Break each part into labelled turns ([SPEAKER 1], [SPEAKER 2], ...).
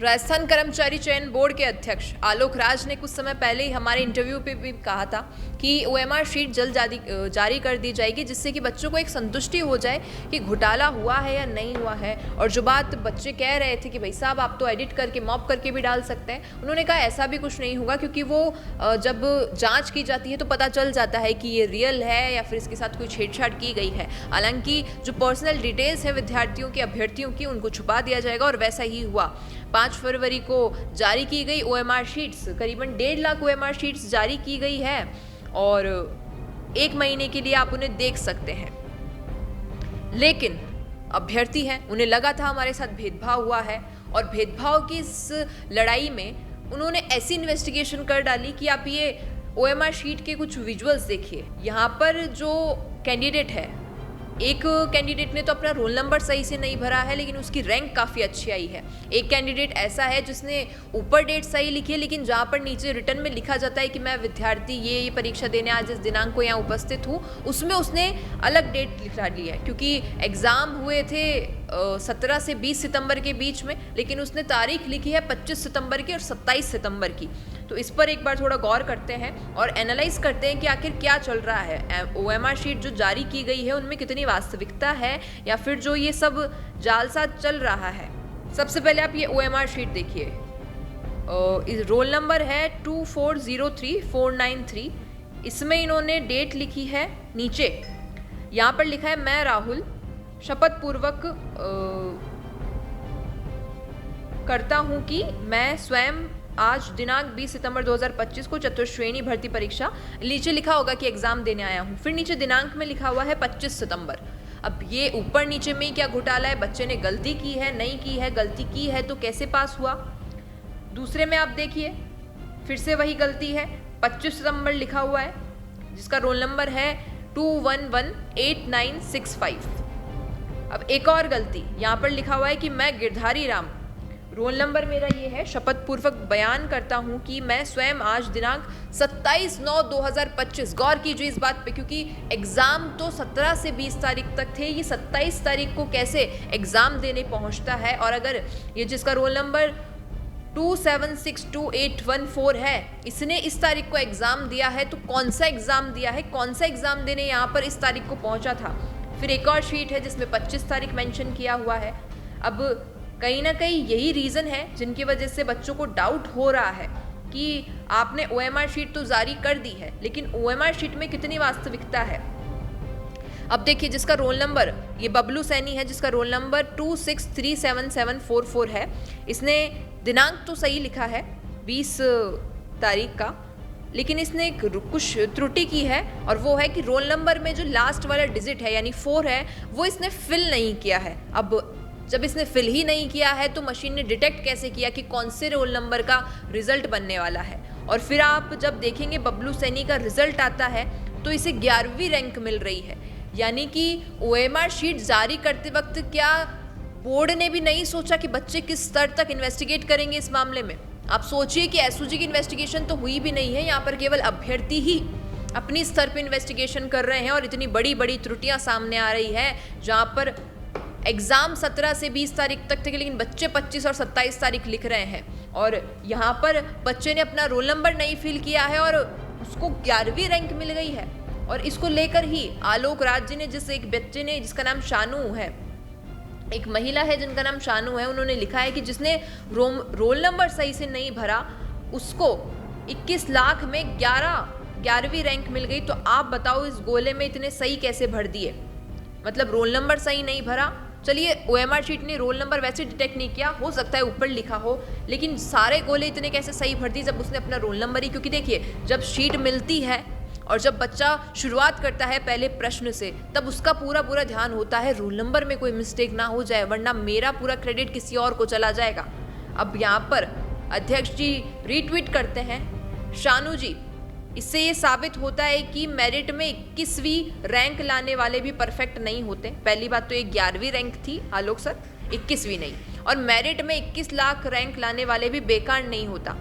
[SPEAKER 1] राजस्थान कर्मचारी चयन बोर्ड के अध्यक्ष आलोक राज ने कुछ समय पहले ही हमारे इंटरव्यू पे भी कहा था कि ओएमआर शीट जल्द जारी कर दी जाएगी, जिससे कि बच्चों को एक संतुष्टि हो जाए कि घोटाला हुआ है या नहीं हुआ है। और जो बात बच्चे कह रहे थे कि भाई साहब आप तो एडिट करके मॉप करके भी डाल सकते हैं, उन्होंने कहा ऐसा भी कुछ नहीं होगा, क्योंकि वो जब जाँच की जाती है तो पता चल जाता है कि ये रियल है या फिर इसके साथ कोई छेड़छाड़ की गई है। हालांकि जो पर्सनल डिटेल्स है विद्यार्थियों के, अभ्यर्थियों की, उनको छुपा दिया जाएगा और वैसा ही हुआ। 5 फरवरी को जारी की गई ओएमआर शीट्स, करीबन 1.5 लाख ओएमआर शीट्स जारी की गई है और 1 महीने के लिए आप उन्हें देख सकते हैं। लेकिन अभ्यर्थी हैं, उन्हें लगा था हमारे साथ भेदभाव हुआ है और भेदभाव की इस लड़ाई में उन्होंने ऐसी इन्वेस्टिगेशन कर डाली कि आप ये ओएमआर शीट के कुछ विजुअल्स देखिए। यहाँ पर जो कैंडिडेट है, एक कैंडिडेट ने तो अपना रोल नंबर सही से नहीं भरा है लेकिन उसकी रैंक काफ़ी अच्छी आई है। एक कैंडिडेट ऐसा है जिसने ऊपर डेट सही लिखी है, लेकिन जहाँ पर नीचे रिटर्न में लिखा जाता है कि मैं विद्यार्थी ये परीक्षा देने आज इस दिनांक को यहाँ उपस्थित हूँ, उसमें उसने अलग डेट लिखा ली है, क्योंकि एग्ज़ाम हुए थे 17 से 20 सितंबर के बीच में, लेकिन उसने तारीख लिखी है 25 सितंबर की और 27 सितंबर की। तो इस पर एक बार थोड़ा गौर करते हैं और एनालाइज करते हैं कि आखिर क्या चल रहा है। ओएमआर शीट जो जारी की गई है उनमें कितनी वास्तविकता है या फिर जो ये सब जालसाज चल रहा है। सबसे पहले आप ये ओएमआर शीट देखिए। रोल नंबर है 2403493। इसमें इन्होंने डेट लिखी है नीचे, यहाँ पर लिखा है मैं राहुल शपथ पूर्वक करता हूँ कि मैं स्वयं आज दिनांक 20 सितंबर 2025 को चतुर्श्रेणी भर्ती परीक्षा, नीचे लिखा होगा कि एग्जाम देने आया हूँ, फिर नीचे दिनांक में लिखा हुआ है 25 सितंबर। अब ये ऊपर नीचे में क्या घोटाला है? बच्चे ने गलती की है, नहीं की है? गलती की है तो कैसे पास हुआ? दूसरे में आप देखिए, फिर से वही गलती है, 25 सितंबर लिखा हुआ है, जिसका रोल नंबर है 2118965। अब एक और गलती, यहाँ पर लिखा हुआ है कि मैं गिरधारी राम, रोल नंबर मेरा ये है, शपथ पूर्वक बयान करता हूँ कि मैं स्वयं आज दिनांक 27/9/2025, गौर कीजिए इस बात पे, क्योंकि एग्ज़ाम तो 17 से 20 तारीख तक थे, ये 27 तारीख को कैसे एग्ज़ाम देने पहुँचता है? और अगर ये जिसका रोल नंबर 2762814 है, इसने इस तारीख को एग्ज़ाम दिया है, तो कौन सा एग्ज़ाम दिया है, कौन सा एग्ज़ाम देने यहाँ पर इस तारीख को पहुँचा था? फिर एक और शीट है जिसमें 25 तारीख मेंशन किया हुआ है। अब कहीं ना कहीं यही रीज़न है जिनकी वजह से बच्चों को डाउट हो रहा है कि आपने ओएमआर शीट तो जारी कर दी है, लेकिन ओएमआर शीट में कितनी वास्तविकता है? अब देखिए, जिसका रोल नंबर, ये बबलू सैनी है, जिसका रोल नंबर 2637744 है, इसने दिनांक तो सही लिखा है 20 तारीख का, लेकिन इसने कुछ त्रुटि की है और वो है कि रोल नंबर में जो लास्ट वाला डिजिट है यानी 4 है, वो इसने फिल नहीं किया है। अब जब इसने फिल ही नहीं किया है तो मशीन ने डिटेक्ट कैसे किया कि कौन से रोल नंबर का रिजल्ट बनने वाला है? और फिर आप जब देखेंगे बबलू सैनी का रिजल्ट आता है तो इसे 11वीं रैंक मिल रही है। यानी कि ओएमआर शीट जारी करते वक्त क्या बोर्ड ने भी नहीं सोचा कि बच्चे किस स्तर तक इन्वेस्टिगेट करेंगे इस मामले में? आप सोचिए कि एसओजी की इन्वेस्टिगेशन तो हुई भी नहीं है, यहाँ पर केवल अभ्यर्थी ही अपनी स्तर पर इन्वेस्टिगेशन कर रहे हैं और इतनी बड़ी बड़ी त्रुटियाँ सामने आ रही है, जहाँ पर एग्ज़ाम 17 से 20 तारीख तक थे लेकिन बच्चे 25 और 27 तारीख लिख रहे हैं, और यहाँ पर बच्चे ने अपना रोल नंबर नहीं फिल किया है और उसको 11वीं रैंक मिल गई है। और इसको लेकर ही आलोक राज जी ने, एक बच्चे ने जिसका नाम शानू है, एक महिला है जिनका नाम शानू है, उन्होंने लिखा है कि जिसने रोल नंबर सही से नहीं भरा उसको 21 लाख में 11वीं रैंक मिल गई। तो आप बताओ इस गोले में इतने सही कैसे भर दिए? मतलब रोल नंबर सही नहीं भरा, चलिए ओएमआर शीट ने रोल नंबर वैसे डिटेक्ट नहीं किया, हो सकता है ऊपर लिखा हो, लेकिन सारे गोले इतने कैसे सही भर दिए जब उसने अपना रोल नंबर ही, क्योंकि देखिए जब शीट मिलती है और जब बच्चा शुरुआत करता है पहले प्रश्न से, तब उसका पूरा ध्यान होता है रोल नंबर में कोई मिस्टेक ना हो जाए, वरना मेरा पूरा क्रेडिट किसी और को चला जाएगा। अब यहाँ पर अध्यक्ष जी रीट्वीट करते हैं, शानू जी, इससे ये साबित होता है कि मेरिट में 21वीं रैंक लाने वाले भी परफेक्ट नहीं होते। पहली बात तो ये 11वीं रैंक थी आलोक सर, 21वीं नहीं, और मेरिट में 21 लाख रैंक लाने वाले भी बेकार नहीं होता।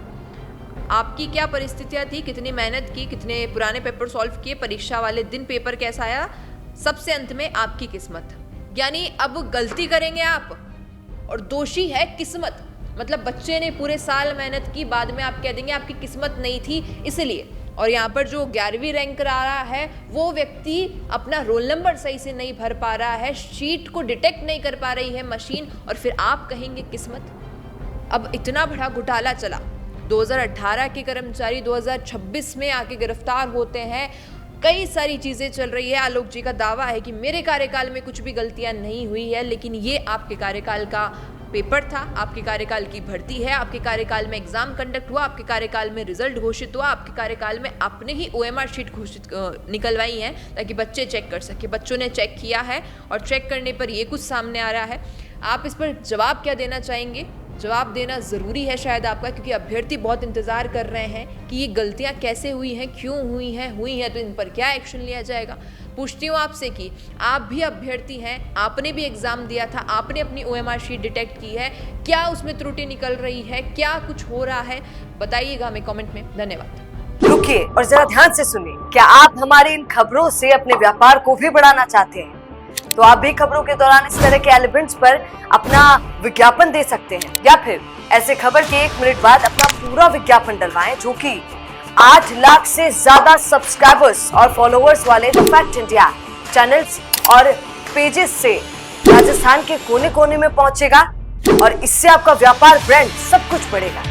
[SPEAKER 1] आपकी क्या परिस्थितियाँ थी, कितनी मेहनत की, कितने पुराने पेपर सॉल्व किए, परीक्षा वाले दिन पेपर कैसा आया, सबसे अंत में आपकी किस्मत। यानी अब गलती करेंगे आप और दोषी है किस्मत, मतलब बच्चे ने पूरे साल मेहनत की, बाद में आप कह देंगे आपकी किस्मत नहीं थी इसलिए। और यहाँ पर जो 11वीं रैंक करा रहा है वो व्यक्ति अपना रोल नंबर सही से नहीं भर पा रहा है, शीट को डिटेक्ट नहीं कर पा रही है मशीन, और फिर आप कहेंगे किस्मत। अब इतना बड़ा घोटाला चला, 2018 के कर्मचारी 2026 में आके गिरफ्तार होते हैं, कई सारी चीज़ें चल रही है। आलोक जी का दावा है कि मेरे कार्यकाल में कुछ भी गलतियां नहीं हुई है, लेकिन ये आपके कार्यकाल का पेपर था, आपके कार्यकाल की भर्ती है, आपके कार्यकाल में एग्जाम कंडक्ट हुआ, आपके कार्यकाल में रिजल्ट घोषित हुआ, आपके कार्यकाल में आपने ही OMR शीट घोषित निकलवाई है ताकि बच्चे चेक कर सके। बच्चों ने चेक किया है और चेक करने पर ये कुछ सामने आ रहा है। आप इस पर जवाब क्या देना चाहेंगे? जवाब देना ज़रूरी है शायद आपका, क्योंकि अभ्यर्थी बहुत इंतज़ार कर रहे हैं कि ये गलतियां कैसे हुई हैं, क्यों हुई हैं तो इन पर क्या एक्शन लिया जाएगा। पूछती हूँ आपसे कि आप भी अभ्यर्थी हैं, आपने भी एग्ज़ाम दिया था, आपने अपनी OMR शीट डिटेक्ट की है, क्या उसमें त्रुटि निकल रही है, क्या कुछ हो रहा है, बताइएगा हमें कमेंट में। धन्यवाद।
[SPEAKER 2] रुकिए और जरा ध्यान से सुनिए, क्या आप हमारी इन खबरों से अपने व्यापार को भी बढ़ाना चाहते हैं? तो आप भी खबरों के दौरान इस तरह के एलिमेंट्स पर अपना विज्ञापन दे सकते हैं, या फिर ऐसे खबर के 1 मिनट बाद अपना पूरा विज्ञापन डलवाएं, जो कि 8 लाख से ज्यादा सब्सक्राइबर्स और फॉलोअर्स वाले द फैक्ट इंडिया चैनल्स और पेजेस से राजस्थान के कोने कोने में पहुंचेगा, और इससे आपका व्यापार, ब्रांड सब कुछ बढ़ेगा।